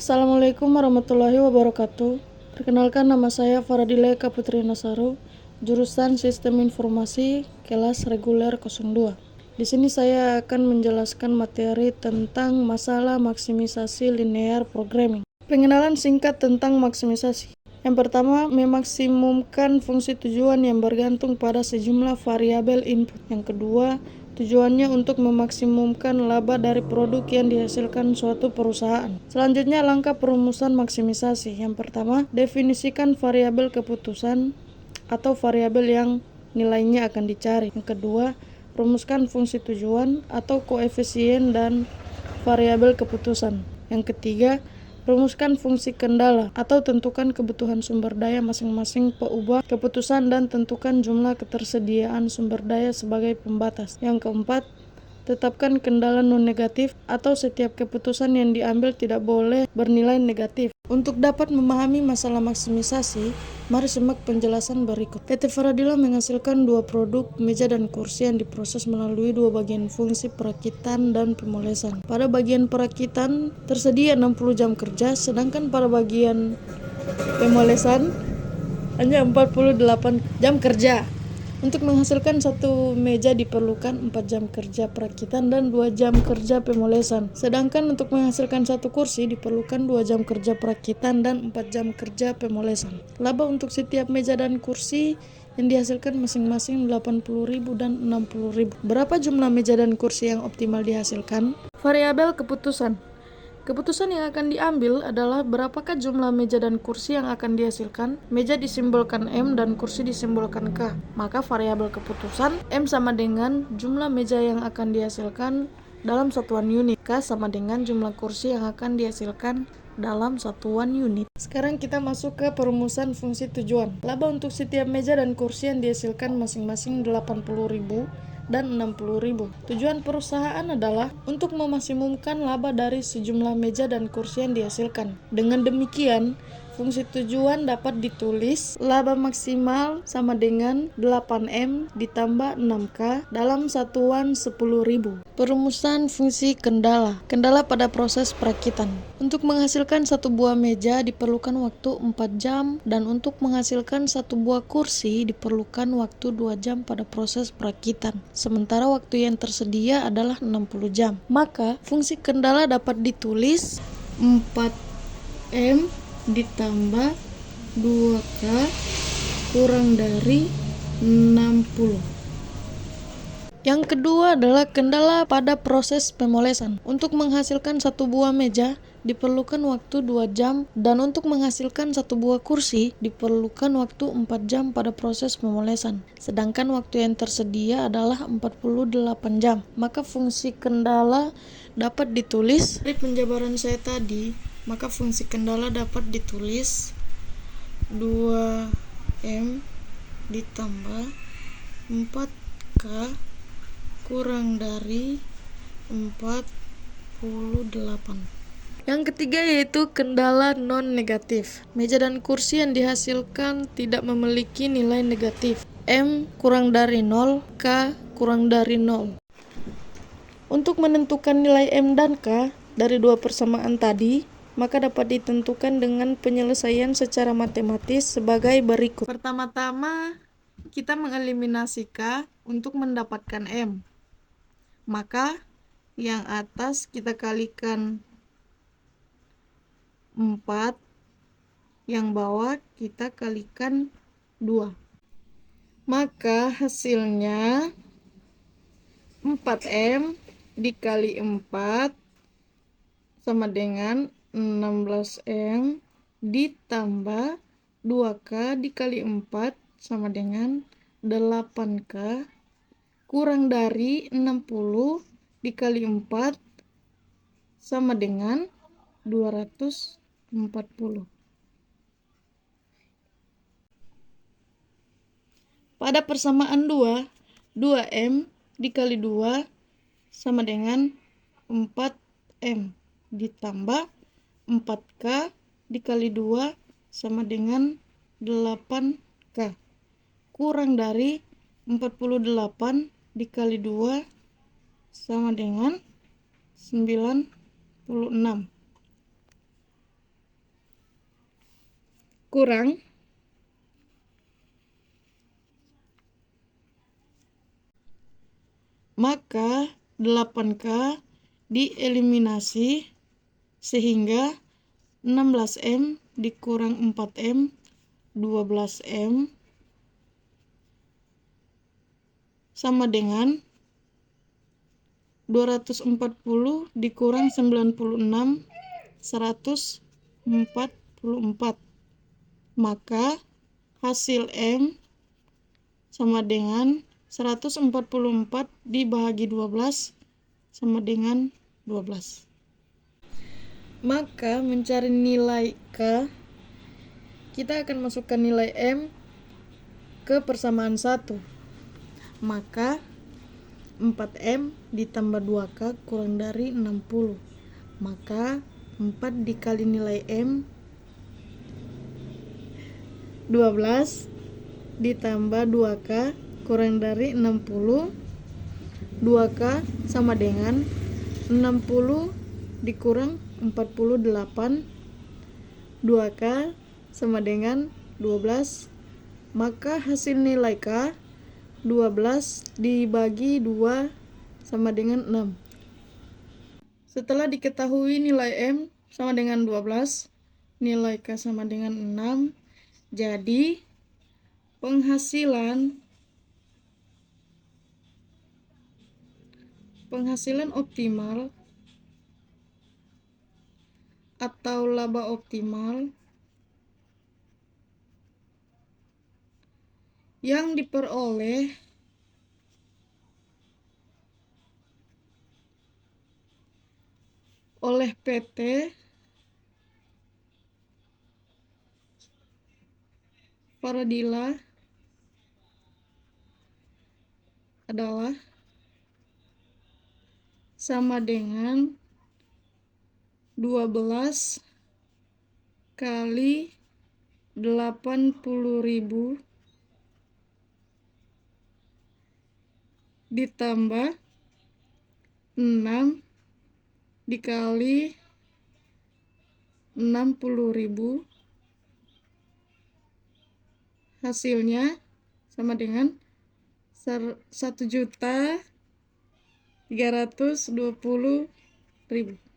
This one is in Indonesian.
Assalamualaikum warahmatullahi wabarakatuh. Perkenalkan, nama saya Faradila Eka Putri Nasaru, jurusan Sistem Informasi, kelas reguler 02. Di sini saya akan menjelaskan materi tentang masalah maksimisasi linear programming. Pengenalan singkat tentang maksimisasi. Yang pertama, memaksimumkan fungsi tujuan yang bergantung pada sejumlah variabel input. Yang kedua, tujuannya untuk memaksimumkan laba dari produk yang dihasilkan suatu perusahaan. Selanjutnya, langkah perumusan maksimisasi. Yang pertama, definisikan variabel keputusan atau variabel yang nilainya akan dicari. Yang kedua, rumuskan fungsi tujuan atau koefisien dan variabel keputusan. Yang ketiga, rumuskan fungsi kendala atau tentukan kebutuhan sumber daya masing-masing peubah keputusan dan tentukan jumlah ketersediaan sumber daya sebagai pembatas. Yang keempat, tetapkan kendala non-negatif atau setiap keputusan yang diambil tidak boleh bernilai negatif. Untuk dapat memahami masalah maksimisasi, mari simak penjelasan berikut. PT Faradila menghasilkan dua produk meja dan kursi yang diproses melalui dua bagian fungsi perakitan dan pemolesan. Pada bagian perakitan tersedia 60 jam kerja, sedangkan pada bagian pemolesan hanya 48 jam kerja. Untuk menghasilkan satu meja diperlukan 4 jam kerja perakitan dan 2 jam kerja pemolesan. Sedangkan untuk menghasilkan satu kursi diperlukan 2 jam kerja perakitan dan 4 jam kerja pemolesan. Laba untuk setiap meja dan kursi yang dihasilkan masing-masing 80.000 dan 60.000. Berapa jumlah meja dan kursi yang optimal dihasilkan? Variabel keputusan. Keputusan yang akan diambil adalah berapakah jumlah meja dan kursi yang akan dihasilkan. Meja disimbolkan M dan kursi disimbolkan K. Maka variabel keputusan M sama dengan jumlah meja yang akan dihasilkan dalam satuan unit. K sama dengan jumlah kursi yang akan dihasilkan dalam satuan unit. Sekarang kita masuk ke perumusan fungsi tujuan. Laba untuk setiap meja dan kursi yang dihasilkan masing-masing 80.000 dan 60.000. Tujuan perusahaan adalah untuk memaksimumkan laba dari sejumlah meja dan kursi yang dihasilkan. Dengan demikian, fungsi tujuan dapat ditulis laba maksimal sama dengan 8M ditambah 6K dalam satuan 10.000. Perumusan fungsi kendala. Kendala pada proses perakitan. Untuk menghasilkan satu buah meja diperlukan waktu 4 jam dan untuk menghasilkan satu buah kursi diperlukan waktu 2 jam pada proses perakitan. Sementara waktu yang tersedia adalah 60 jam. Maka fungsi kendala dapat ditulis 4M ditambah 2K kurang dari 60. Yang kedua adalah kendala pada proses pemolesan. Untuk menghasilkan satu buah meja diperlukan waktu 2 jam dan untuk menghasilkan satu buah kursi diperlukan waktu 4 jam pada proses pemolesan. Sedangkan waktu yang tersedia adalah 48 jam. Maka fungsi kendala dapat ditulis dari penjabaran saya tadi, maka fungsi kendala dapat ditulis 2M ditambah 4K kurang dari 48. Yang ketiga yaitu kendala non-negatif. Meja dan kursi yang dihasilkan tidak memiliki nilai negatif. M kurang dari 0, K kurang dari 0. Untuk menentukan nilai M dan K dari dua persamaan tadi, maka dapat ditentukan dengan penyelesaian secara matematis sebagai berikut. Pertama-tama, kita mengeliminasi K untuk mendapatkan M. Maka yang atas kita kalikan 4, yang bawah kita kalikan 2. Maka hasilnya 4M dikali 4 sama dengan 16M ditambah 2K dikali 4 sama dengan 8K kurang dari 60 dikali 4 sama dengan 240. Pada persamaan 2, 2M dikali 2 sama dengan 4M ditambah 4K dikali 2 sama dengan 8K kurang dari 48 dikali 2 sama dengan 96. kurang maka 8K dieliminasi sehingga 16M dikurang 4M 12M sama dengan 240 dikurang 96 144. Maka hasil M sama dengan 144 dibagi 12 sama dengan 12. Maka mencari nilai K, kita akan masukkan nilai M ke persamaan 1. Maka 4M ditambah 2K kurang dari 60. Maka 4 dikali nilai M 12 ditambah 2K kurang dari 60. 2K sama dengan 60 dikurang 48. 2K sama dengan 12. Maka hasil nilai K 12 dibagi 2 sama dengan 6. Setelah diketahui nilai M sama dengan 12, nilai K sama dengan 6, jadi penghasilan optimal atau laba optimal yang diperoleh oleh PT Faradila adalah sama dengan 12 kali 80.000 ditambah 6 dikali 60.000, hasilnya sama dengan 1.320.000.